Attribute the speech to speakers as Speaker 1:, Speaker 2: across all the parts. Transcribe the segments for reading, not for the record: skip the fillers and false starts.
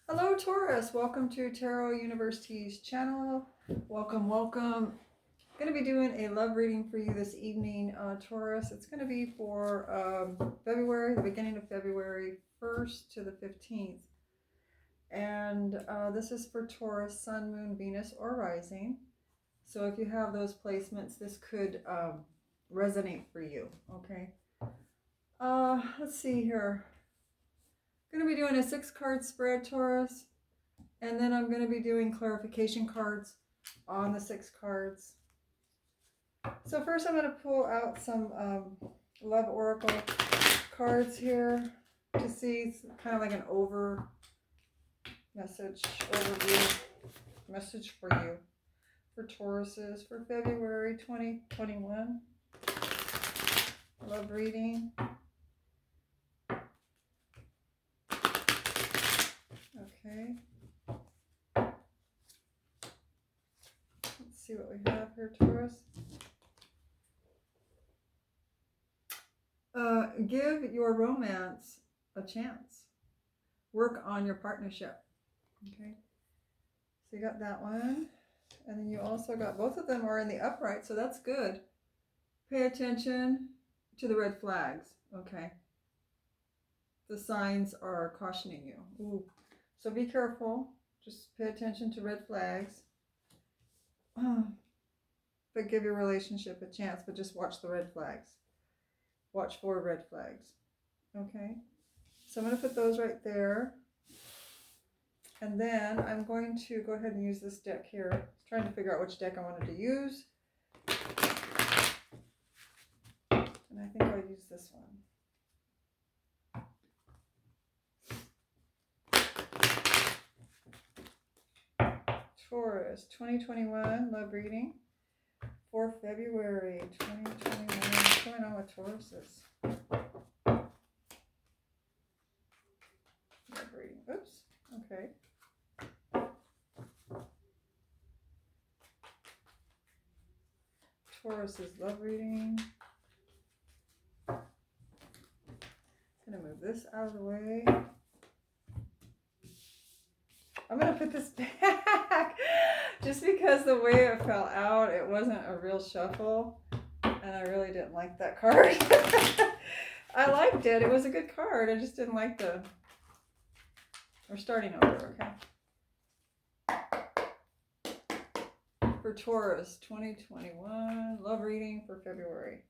Speaker 1: Hello Taurus, welcome to Tarot University's channel. Welcome, welcome. I'm going to be doing a love reading for you this evening, Taurus. It's going to be for February, the beginning of February 1st to the 15th. And this is for Taurus, Sun, Moon, Venus, or Rising. So if you have those placements, this could resonate for you, okay? Let's see here. I'm going to be doing a 6-card spread, Taurus. And then I'm going to be doing clarification cards on the 6 cards. So first I'm going to pull out some Love Oracle cards here to see, kind of like an overview message for you, for Tauruses, for February 2021. Love reading. Okay. Let's see what we have here, Taurus. Give your romance a chance. Work on your partnership. Okay. So you got that one. And then you also got, both of them are in the upright, so that's good. Pay attention to the red flags. Okay. The signs are cautioning you. Ooh. So be careful. Just pay attention to red flags. But give your relationship a chance, but just watch the red flags. Watch for red flags. Okay. So I'm going to put those right there. And then I'm going to go ahead and use this deck here. I was trying to figure out which deck I wanted to use. And I think I'll use this one. Taurus, 2021 love reading for February 2021. What's going on with Tauruses? Love reading. Oops. Okay. Taurus's love reading. Gonna move this out of the way. I'm gonna put this back just because the way it fell out, it wasn't a real shuffle, and I really didn't like that card. I liked it. It was a good card. I just didn't like the. We're starting over, okay? For Taurus, 2021 love reading for February.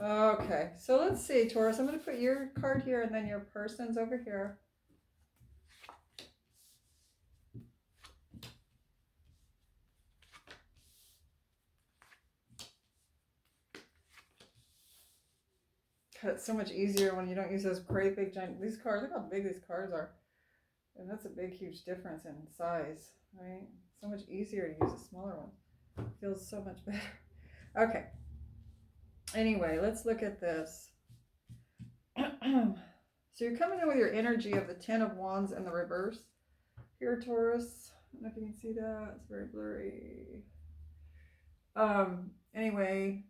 Speaker 1: Okay, so let's see, Taurus. I'm going to put your card here and then your person's over here. God, it's so much easier when you don't use those great big giant, these cards, look how big these cards are. And that's a big, huge difference in size, right? So much easier to use a smaller one. It feels so much better. Okay. Anyway, let's look at this. So you're coming in with your energy of the 10 of Wands and the reverse here, Taurus. I don't know if you can see that. It's very blurry. Anyway,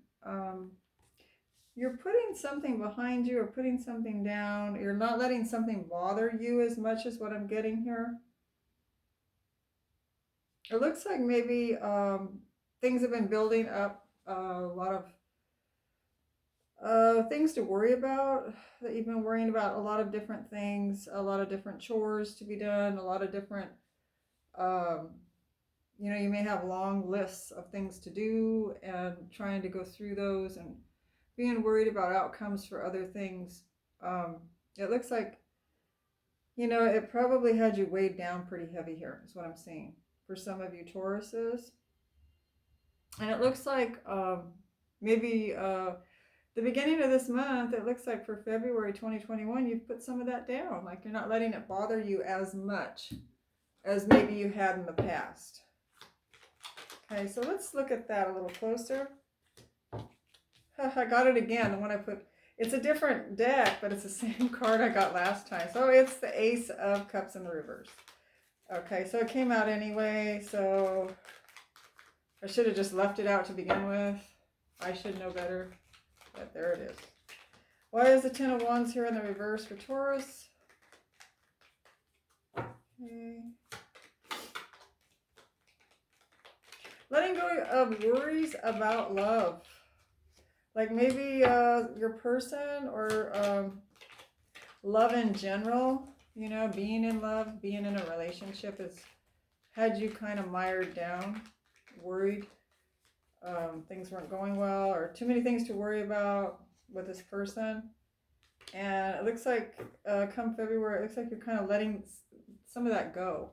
Speaker 1: you're putting something behind you or putting something down. You're not letting something bother you as much as what I'm getting here. It looks like maybe things have been building up, a lot of things to worry about, that you've been worrying about, a lot of different things, a lot of different chores to be done, a lot of different, you know, you may have long lists of things to do and trying to go through those and being worried about outcomes for other things. It looks like, you know, it probably had you weighed down pretty heavy here, is what I'm seeing for some of you Tauruses. And it looks like maybe the beginning of this month, it looks like for February 2021, you've put some of that down. Like you're not letting it bother you as much as maybe you had in the past. Okay, so let's look at that a little closer. I got it again, the one I put. It's a different deck, but it's the same card I got last time. So it's the Ace of Cups in the reverse. Okay, so it came out anyway, so I should have just left it out to begin with. I should know better, but there it is. Why is the Ten of Wands here in the reverse for Taurus? Okay. Letting go of worries about love. Like maybe your person or love in general, you know, being in love, being in a relationship has had you kind of mired down, worried. Things weren't going well or too many things to worry about with this person. And it looks like come February, it looks like you're kind of letting some of that go.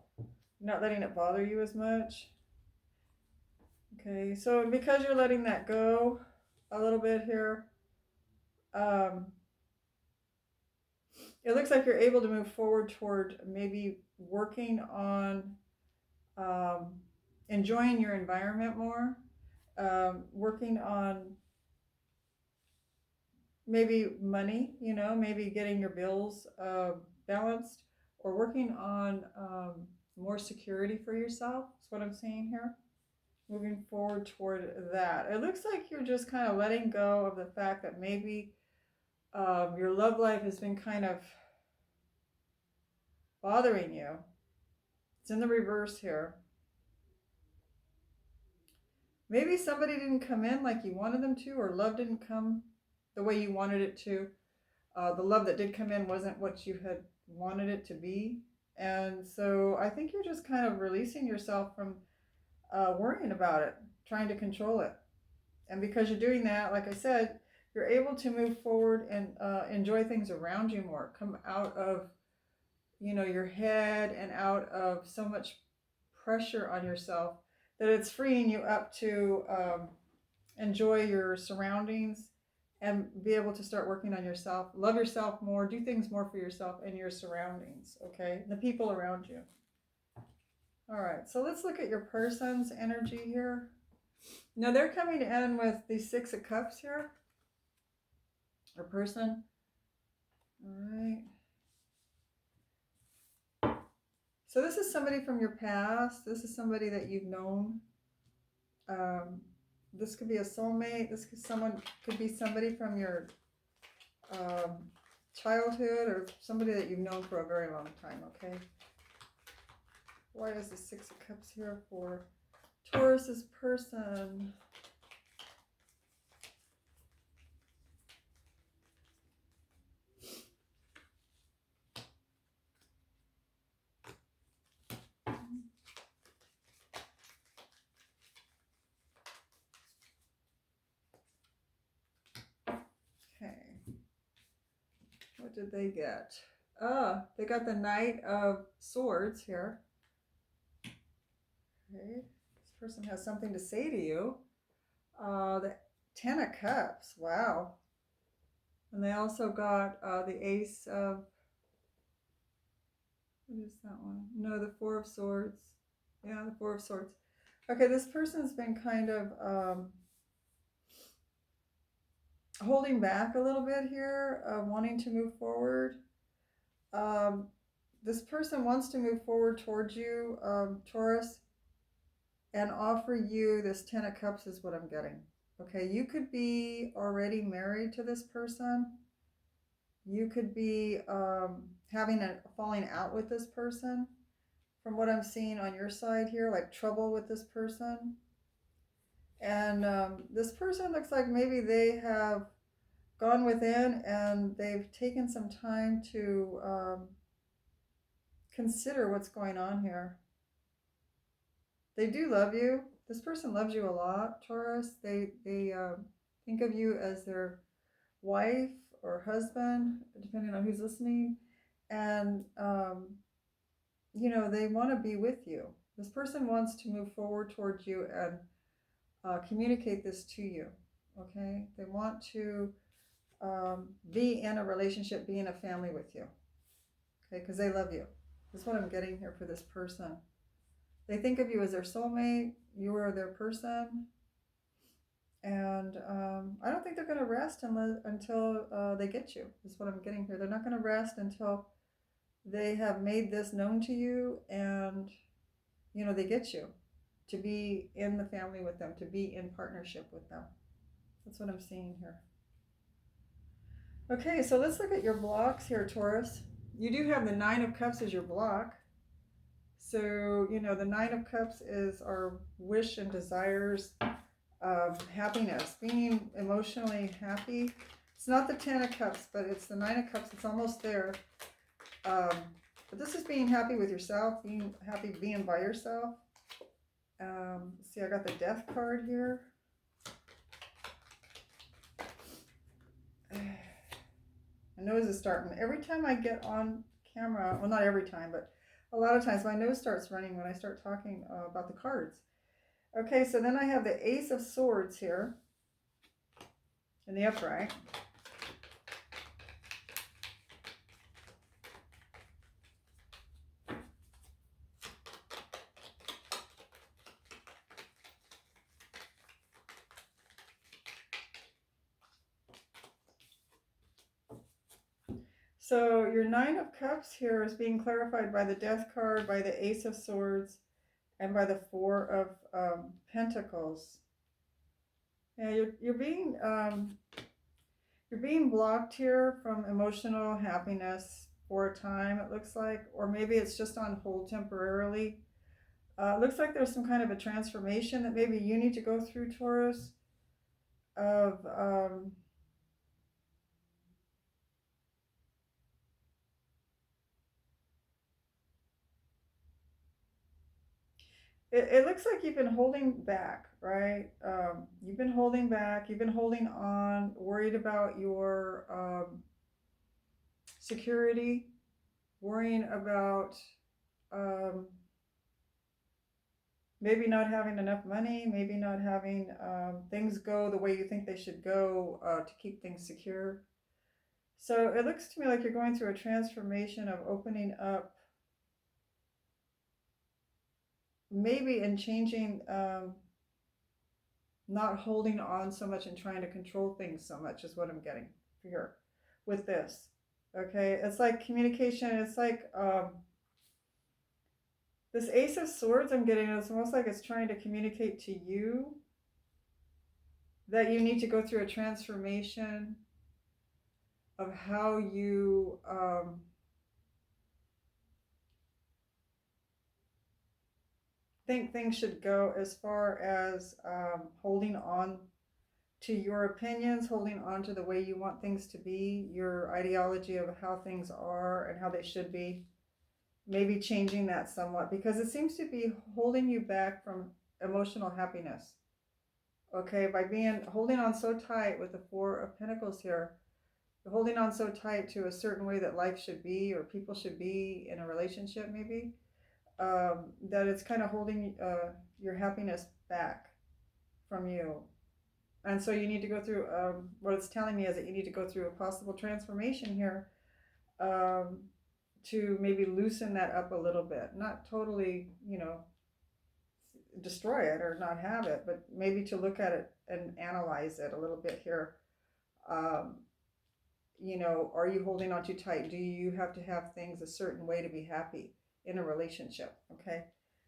Speaker 1: Not letting it bother you as much. Okay, so because you're letting that go a little bit here, it looks like you're able to move forward toward maybe working on enjoying your environment more, working on maybe money, you know, maybe getting your bills balanced, or working on more security for yourself. That's what I'm seeing here. Moving forward toward that. It looks like you're just kind of letting go of the fact that maybe your love life has been kind of bothering you. It's in the reverse here. Maybe somebody didn't come in like you wanted them to, or love didn't come the way you wanted it to. The love that did come in wasn't what you had wanted it to be. And so I think you're just kind of releasing yourself from worrying about it, trying to control it. And because you're doing that, like I said, you're able to move forward and enjoy things around you more. Come out of, you know, your head and out of so much pressure on yourself that it's freeing you up to enjoy your surroundings and be able to start working on yourself, love yourself more, do things more for yourself and your surroundings, okay? The people around you. All right, so let's look at your person's energy here. Now they're coming in with the Six of Cups here. Or person. All right. So this is somebody from your past. This is somebody that you've known. This could be a soulmate. This could be somebody from your childhood or somebody that you've known for a very long time, okay? Why is the Six of Cups here for Taurus's person? Okay. What did they get? They got the Knight of Swords here. Okay. This person has something to say to you. The Ten of Cups. Wow. And they also got the Ace of... What is that one? No, the Four of Swords. Yeah, the Four of Swords. Okay, this person's been kind of holding back a little bit here, wanting to move forward. This person wants to move forward towards you, Taurus, and offer you this Ten of Cups is what I'm getting. Okay, you could be already married to this person. You could be having a falling out with this person. From what I'm seeing on your side here, like trouble with this person. And this person looks like maybe they have gone within and they've taken some time to consider what's going on here. They do love you. This person loves you a lot, Taurus. They think of you as their wife or husband, depending on who's listening. And, you know, they want to be with you. This person wants to move forward towards you and communicate this to you, okay? They want to be in a relationship, be in a family with you, okay? Because they love you. That's what I'm getting here for this person. They think of you as their soulmate. You are their person. And I don't think they're going to rest until they get you. That's what I'm getting here. They're not going to rest until they have made this known to you and, you know, they get you to be in the family with them, to be in partnership with them. That's what I'm seeing here. Okay, so let's look at your blocks here, Taurus. You do have the Nine of Cups as your block. So, you know, the Nine of Cups is our wish and desires of happiness, being emotionally happy. It's not the Ten of Cups, but it's the Nine of Cups. It's almost there. Um, but this is being happy with yourself, being happy being by yourself. See, I got the Death card here. My nose is starting. Every time I get on camera, well, not every time, but a lot of times my nose starts running when I start talking about the cards. Okay, so then I have the Ace of Swords here in the upright. So your Nine of Cups here is being clarified by the Death card, by the Ace of Swords, and by the Four of Pentacles. Yeah, you're being blocked here from emotional happiness for a time, it looks like, or maybe it's just on hold temporarily. It looks like there's some kind of a transformation that maybe you need to go through, Taurus, of it looks like you've been holding back, right? You've been holding back, you've been holding on, worried about your security, worrying about um, maybe not having enough money, maybe not having things go the way you think they should go to keep things secure. So it looks to me like you're going through a transformation of opening up, maybe, and changing, not holding on so much and trying to control things so much is what I'm getting here with this. Okay, it's like communication. It's like this Ace of Swords I'm getting. It's almost like it's trying to communicate to you that you need to go through a transformation of how you think things should go, as far as holding on to your opinions, holding on to the way you want things to be, your ideology of how things are and how they should be. Maybe changing that somewhat, because it seems to be holding you back from emotional happiness. Okay, by being holding on so tight with the Four of Pentacles here, holding on so tight to a certain way that life should be or people should be in a relationship, maybe, that it's kind of holding your happiness back from you. And so you need to go through, what it's telling me is that you need to go through a possible transformation here, um, to maybe loosen that up a little bit. Not totally, destroy it or not have it, but maybe to look at it and analyze it a little bit here. Um, are you holding on too tight? Do you have to have things a certain way to be happy in a relationship? Okay,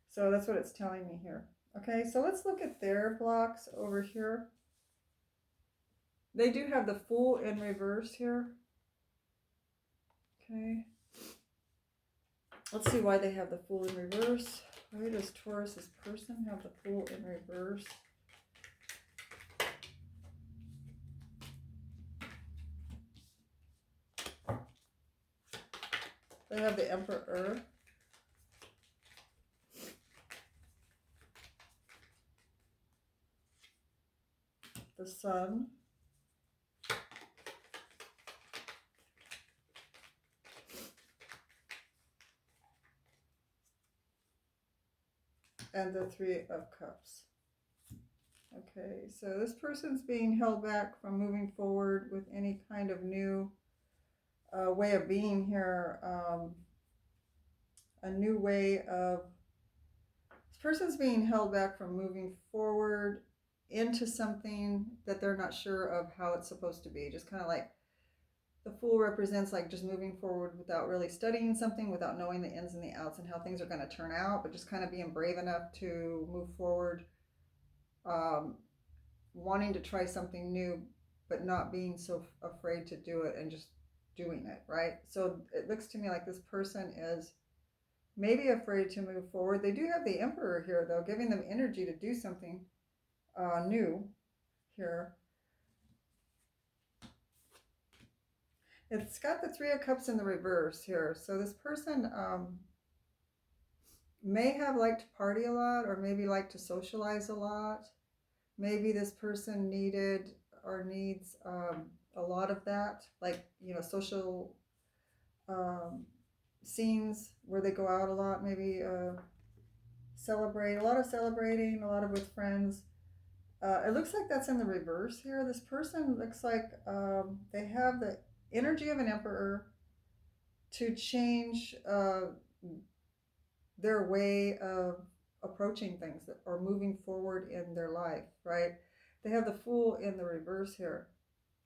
Speaker 1: so that's what it's telling me here. Okay, so let's look at their blocks over here. They do have the Fool in reverse here. Okay, let's see why they have the Fool in reverse. Why does Taurus's person have the Fool in reverse? They have the Emperor, the Sun, and the Three of Cups. Okay, so this person's being held back from moving forward with any kind of new way of being here, a new way of, this person's being held back from moving forward into something that they're not sure of how it's supposed to be. Just kind of like the Fool represents like just moving forward without really studying something, without knowing the ins and the outs and how things are going to turn out, but just kind of being brave enough to move forward, um, wanting to try something new, but not being so afraid to do it and just doing it, right? So it looks to me like this person is maybe afraid to move forward. They do have the Emperor here, though, giving them energy to do something new here. It's got the Three of Cups in the reverse here. So this person may have liked to party a lot, or maybe like to socialize a lot. Maybe this person needed or needs a lot of that, like, social scenes where they go out a lot, maybe celebrate, a lot of celebrating, a lot of with friends. It looks like that's in the reverse here. This person looks like they have the energy of an emperor to change their way of approaching things or moving forward in their life, right? They have the Fool in the reverse here.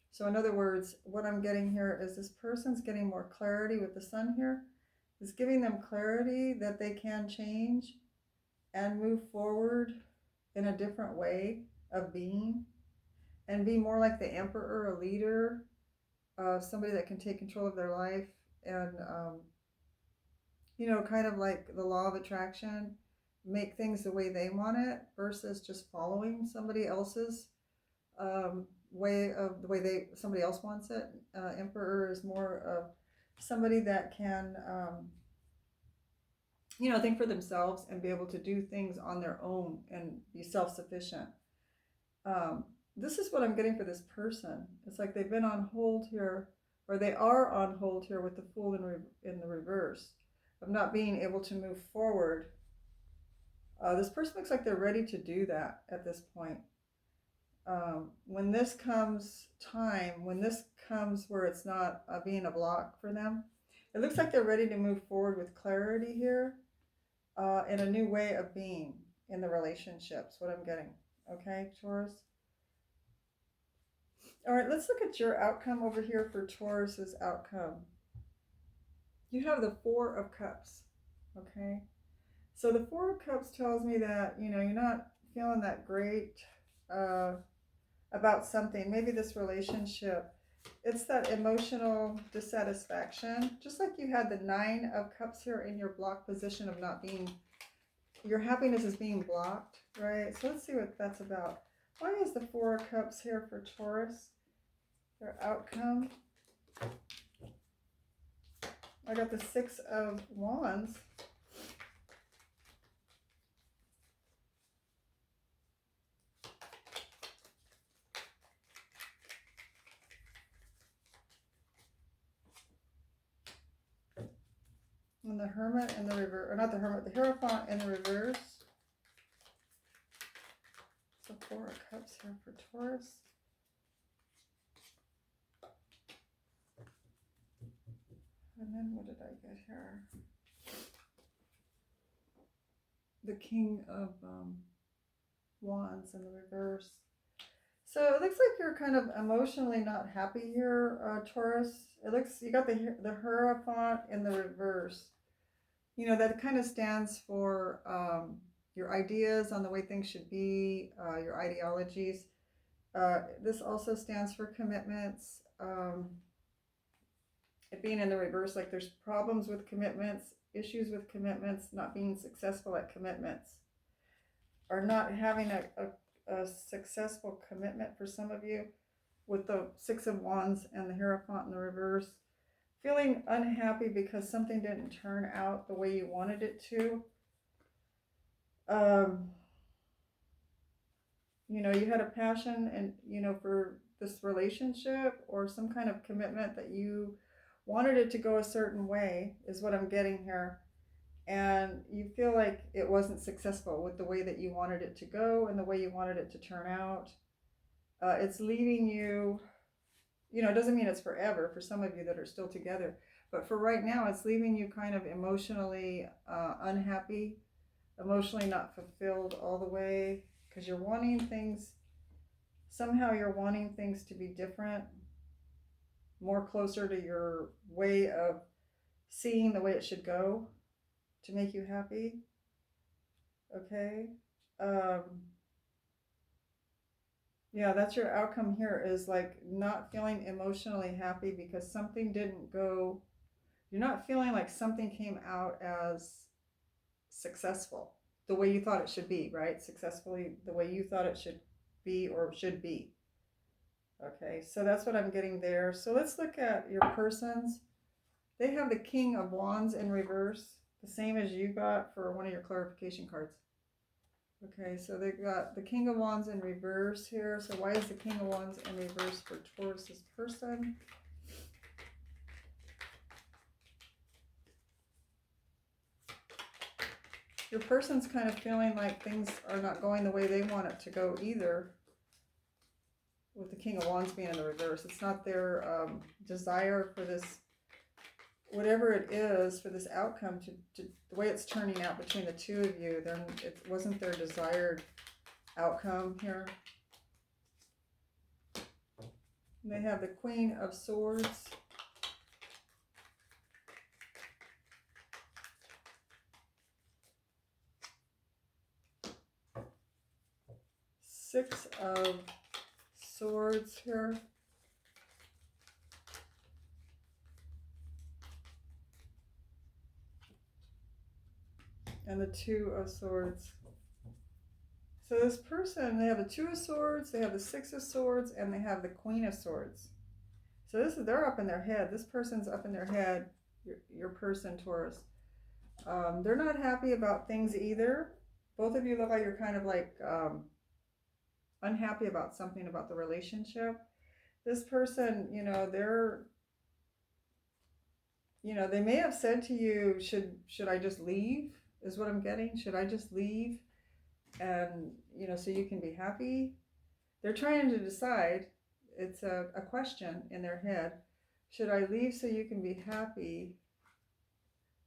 Speaker 1: So in other words, what I'm getting here is this person's getting more clarity with the Sun here. It's giving them clarity that they can change and move forward in a different way of being and be more like the Emperor, a leader, somebody that can take control of their life and, kind of like the law of attraction, make things the way they want it versus just following somebody else's way of the way somebody else wants it. Emperor is more of somebody that can, think for themselves and be able to do things on their own and be self-sufficient. This is what I'm getting for this person. It's like they've been on hold here, or they are on hold here with the Fool in the reverse of not being able to move forward. This person looks like they're ready to do that at this point. When this comes where it's not being a block for them, it looks like they're ready to move forward with clarity here in a new way of being in the relationships, what I'm getting. Okay, Taurus? All right, let's look at your outcome over here for Taurus's outcome. You have the Four of Cups, okay? So the Four of Cups tells me that, you're not feeling that great about something. Maybe this relationship. It's that emotional dissatisfaction. Just like you had the Nine of Cups here in your block position of not being, your happiness is being blocked, right? So let's see what that's about. Why is the Four of Cups here for Taurus? Their outcome. I got the Six of Wands. And the Hermit in the reverse, or not the Hermit, the Hierophant in the reverse. So Four of Cups here for Taurus. And then what did I get here? The King of Wands in the reverse. So it looks like you're kind of emotionally not happy here, Taurus. It looks, you got the Hierophant in the reverse. That kind of stands for your ideas on the way things should be, your ideologies. This also stands for commitments. It being in the reverse, like there's problems with commitments, issues with commitments, not being successful at commitments, or not having a successful commitment for some of you with the Six of Wands and the Hierophant in the reverse. Feeling unhappy because something didn't turn out the way you wanted it to. You had a passion and, for this relationship or some kind of commitment that you wanted it to go a certain way is what I'm getting here. And you feel like it wasn't successful with the way that you wanted it to go and the way you wanted it to turn out. It's leaving you, it doesn't mean it's forever for some of you that are still together, but for right now, it's leaving you kind of emotionally unhappy, emotionally not fulfilled all the way, because you're wanting things, somehow you're wanting things to be different, more closer to your way of seeing the way it should go to make you happy. Okay. Yeah, that's your outcome here, is like not feeling emotionally happy because something didn't go, you're not feeling like something came out as successful the way you thought it should be, right? Successfully the way you thought it should be or should be. Okay, so that's what I'm getting there. So let's look at your persons. They have the King of Wands in reverse, the same as you got for one of your clarification cards. Okay, so they got the King of Wands in reverse here. So why is the King of Wands in reverse for Taurus's person? Your person's kind of feeling like things are not going the way they want it to go either. With the King of Wands being in the reverse, it's not their desire for this, whatever it is, for this outcome to the way it's turning out between the two of you. Then it wasn't their desired outcome here. And they have the Queen of Swords. Six of Swords here. And the Two of Swords. So this person, they have the Two of Swords, they have the Six of Swords, and they have the Queen of Swords. So this is, they're up in their head. This person's up in their head, your person, Taurus. They're not happy about things either. Both of you look like you're kind of like unhappy about something about the relationship. This person, they may have said to you, should I just leave, is what I'm getting. Should I just leave? And, so you can be happy. They're trying to decide. It's a question in their head. Should I leave so you can be happy?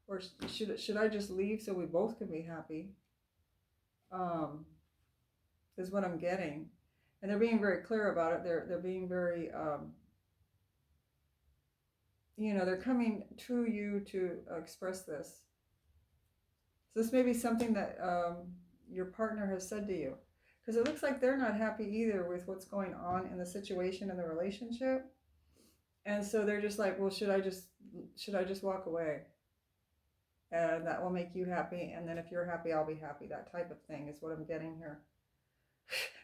Speaker 1: Or should I just leave so we both can be happy? Is what I'm getting. And they're being very clear about it. They're being very, they're coming to you to express this. So this may be something that your partner has said to you. Because it looks like they're not happy either with what's going on in the situation in the relationship. And so they're just like, well, should I just walk away? And that will make you happy. And then if you're happy, I'll be happy. That type of thing is what I'm getting here.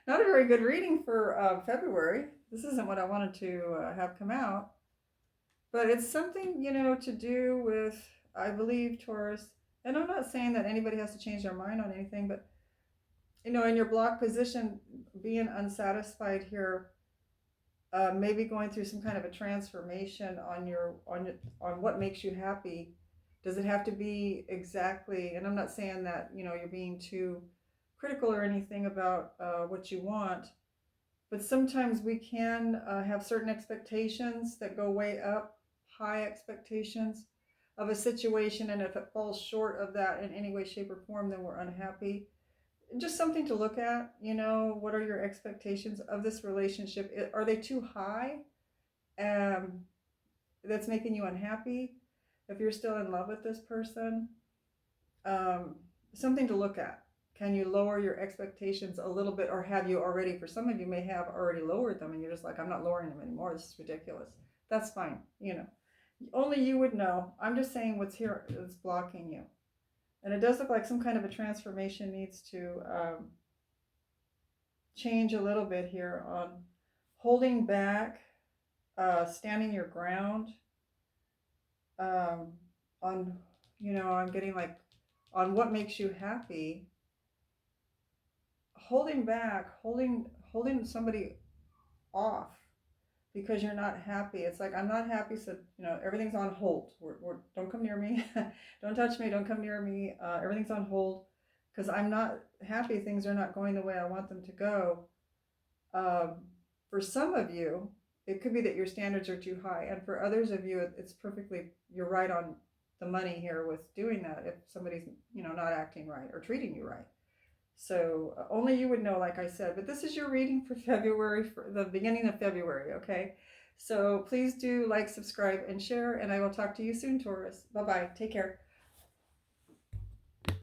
Speaker 1: Not a very good reading for February. This isn't what I wanted to have come out. But it's something, to do with, I believe, Taurus. And I'm not saying that anybody has to change their mind on anything, but, in your block position, being unsatisfied here, maybe going through some kind of a transformation on what makes you happy. Does it have to be exactly, and I'm not saying that, you're being too critical or anything about what you want, but sometimes we can have certain expectations that go way up, high expectations of a situation, and if it falls short of that in any way, shape, or form, then we're unhappy. Just something to look at, what are your expectations of this relationship? Are they too high? That's making you unhappy. If you're still in love with this person, something to look at. Can you lower your expectations a little bit, or have you already? For some of you may have already lowered them and you're just like, I'm not lowering them anymore. This is ridiculous. That's fine. Only you would know. I'm just saying what's here is blocking you. And it does look like some kind of a transformation needs to change a little bit here on holding back, standing your ground, on, I'm getting like on what makes you happy, holding back, holding somebody off because you're not happy. It's like, I'm not happy, so everything's on hold. Don't come near me. Don't touch me. Don't come near me. Everything's on hold because I'm not happy. Things are not going the way I want them to go. For some of you, it could be that your standards are too high, and for others of you, it's perfectly, you're right on the money here with doing that if somebody's not acting right or treating you right. So only you would know, like I said. But this is your reading for February, for the beginning of February, okay? So please do like, subscribe, and share, and I will talk to you soon, Taurus. Bye-bye. Take care.